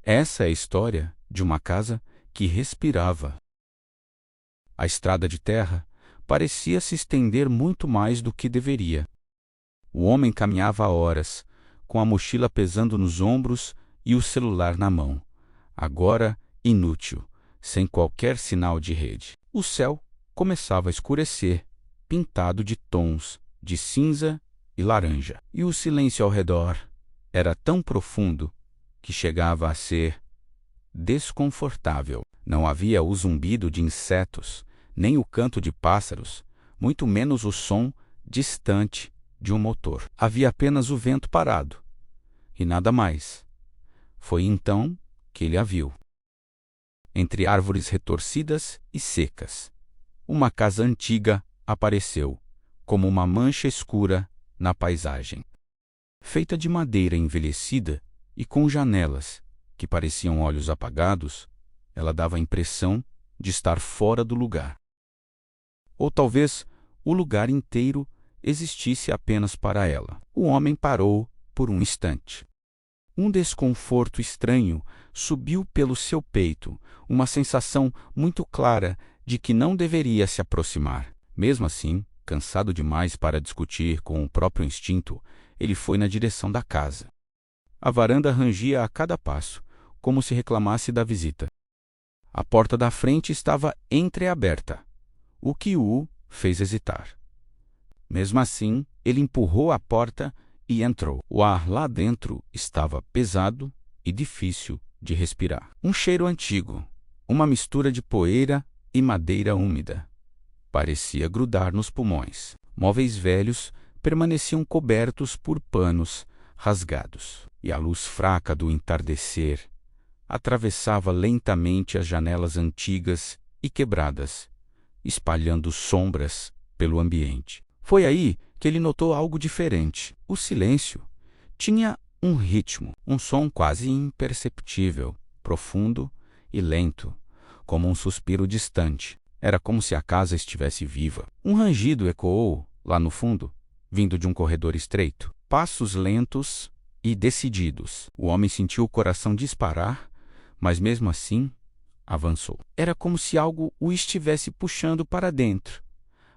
Essa é a história de uma casa que respirava. A estrada de terra parecia se estender muito mais do que deveria. O homem caminhava há horas, com a mochila pesando nos ombros e o celular na mão, agora inútil, sem qualquer sinal de rede. O céu começava a escurecer, pintado de tons de cinza e laranja, e o silêncio ao redor era tão profundo que chegava a ser desconfortável. Não havia o zumbido de insetos, nem o canto de pássaros, muito menos o som distante de um motor. Havia apenas o vento parado, e nada mais. Foi então que ele a viu. Entre árvores retorcidas e secas, uma casa antiga apareceu, como uma mancha escura na paisagem. Feita de madeira envelhecida e com janelas que pareciam olhos apagados, ela dava a impressão de estar fora do lugar. Ou talvez o lugar inteiro existisse apenas para ela. O homem parou por um instante. Um desconforto estranho subiu pelo seu peito, uma sensação muito clara de que não deveria se aproximar. Mesmo assim, cansado demais para discutir com o próprio instinto, ele foi na direção da casa. A varanda rangia a cada passo, como se reclamasse da visita. A porta da frente estava entreaberta, o que o fez hesitar. Mesmo assim, ele empurrou a porta e entrou. O ar lá dentro estava pesado e difícil de respirar. Um cheiro antigo, uma mistura de poeira e madeira úmida, parecia grudar nos pulmões. Móveis velhos permaneciam cobertos por panos rasgados, e a luz fraca do entardecer atravessava lentamente as janelas antigas e quebradas, espalhando sombras pelo ambiente. Foi aí que ele notou algo diferente. O silêncio tinha um ritmo, um som quase imperceptível, profundo e lento, como um suspiro distante. Era como se a casa estivesse viva. Um rangido ecoou lá no fundo, vindo de um corredor estreito. Passos lentos e decididos. O homem sentiu o coração disparar, mas mesmo assim avançou. Era como se algo o estivesse puxando para dentro,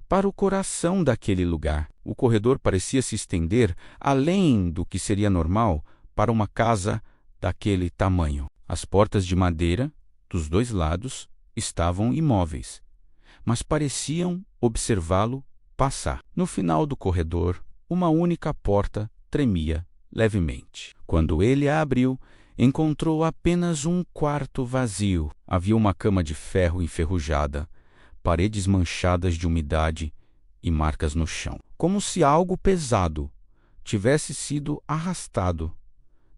para o coração daquele lugar. O corredor parecia se estender além do que seria normal para uma casa daquele tamanho. As portas de madeira dos dois lados estavam imóveis, mas pareciam observá-lo passar. No final do corredor, uma única porta tremia levemente. Quando ele a abriu, encontrou apenas um quarto vazio. Havia uma cama de ferro enferrujada, paredes manchadas de umidade e marcas no chão, como se algo pesado tivesse sido arrastado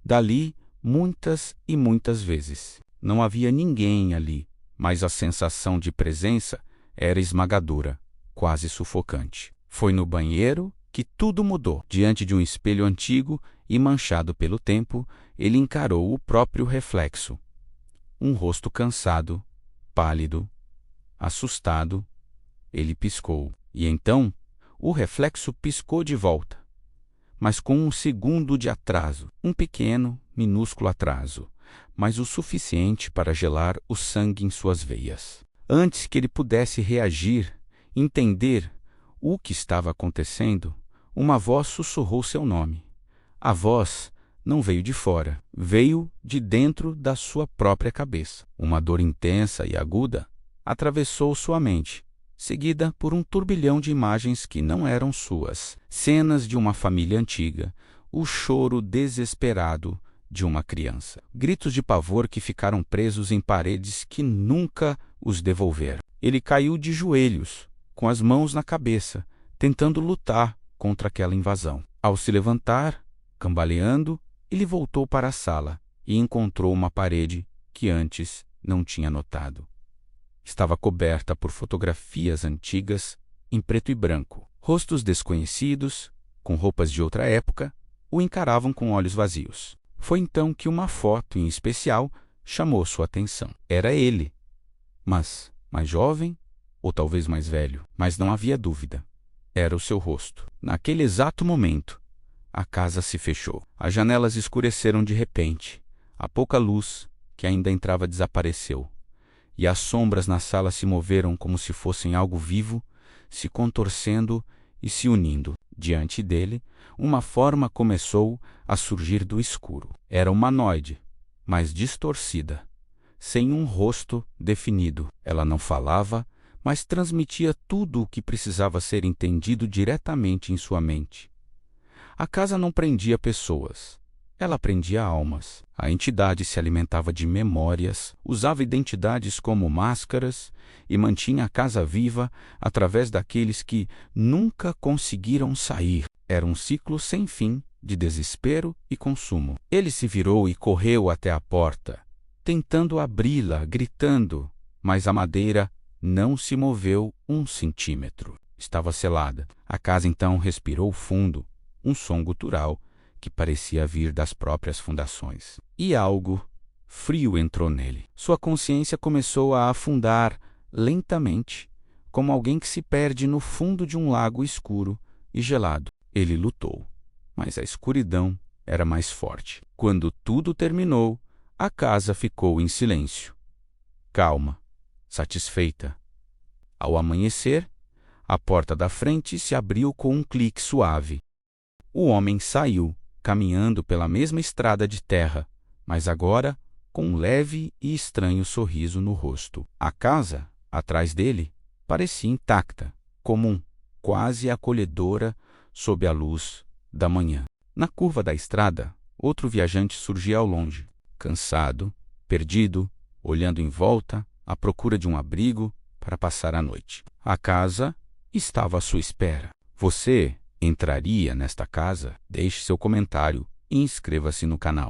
dali muitas e muitas vezes. Não havia ninguém ali, mas a sensação de presença era esmagadora, quase sufocante. Foi no banheiro que tudo mudou. Diante de um espelho antigo e manchado pelo tempo, ele encarou o próprio reflexo. Um rosto cansado, pálido, assustado. Ele piscou. E então, o reflexo piscou de volta, mas com um segundo de atraso. Um pequeno, minúsculo atraso, mas o suficiente para gelar o sangue em suas veias. Antes que ele pudesse reagir, entender o que estava acontecendo, uma voz sussurrou seu nome. A voz não veio de fora, veio de dentro da sua própria cabeça. Uma dor intensa e aguda atravessou sua mente, seguida por um turbilhão de imagens que não eram suas. Cenas de uma família antiga, o choro desesperado de uma criança, gritos de pavor que ficaram presos em paredes que nunca os devolveram. Ele caiu de joelhos, com as mãos na cabeça, tentando lutar contra aquela invasão. Ao se levantar, cambaleando, ele voltou para a sala e encontrou uma parede que antes não tinha notado. Estava coberta por fotografias antigas em preto e branco. Rostos desconhecidos, com roupas de outra época, o encaravam com olhos vazios. Foi então que uma foto em especial chamou sua atenção. Era ele, mas mais jovem ou talvez mais velho, mas não havia dúvida. Era o seu rosto. Naquele exato momento, a casa se fechou. As janelas escureceram de repente. A pouca luz que ainda entrava desapareceu, e as sombras na sala se moveram como se fossem algo vivo, se contorcendo e se unindo. Diante dele, uma forma começou a surgir do escuro. Era humanoide, mas distorcida, sem um rosto definido. Ela não falava, mas transmitia tudo o que precisava ser entendido diretamente em sua mente. A casa não prendia pessoas, ela prendia almas. A entidade se alimentava de memórias, usava identidades como máscaras e mantinha a casa viva através daqueles que nunca conseguiram sair. Era um ciclo sem fim de desespero e consumo. Ele se virou e correu até a porta, tentando abri-la, gritando, mas a madeira não se moveu 1 centímetro. Estava selada. A casa então respirou fundo, um som gutural que parecia vir das próprias fundações. E algo frio entrou nele. Sua consciência começou a afundar lentamente, como alguém que se perde no fundo de um lago escuro e gelado. Ele lutou, mas a escuridão era mais forte. Quando tudo terminou, a casa ficou em silêncio, calma, satisfeita. Ao amanhecer, a porta da frente se abriu com um clique suave. O homem saiu, caminhando pela mesma estrada de terra, mas agora com um leve e estranho sorriso no rosto. A casa, atrás dele, parecia intacta, comum, quase acolhedora sob a luz da manhã. Na curva da estrada, outro viajante surgia ao longe, cansado, perdido, olhando em volta, à procura de um abrigo para passar a noite. A casa estava à sua espera. Você entraria nesta casa? Deixe seu comentário e inscreva-se no canal.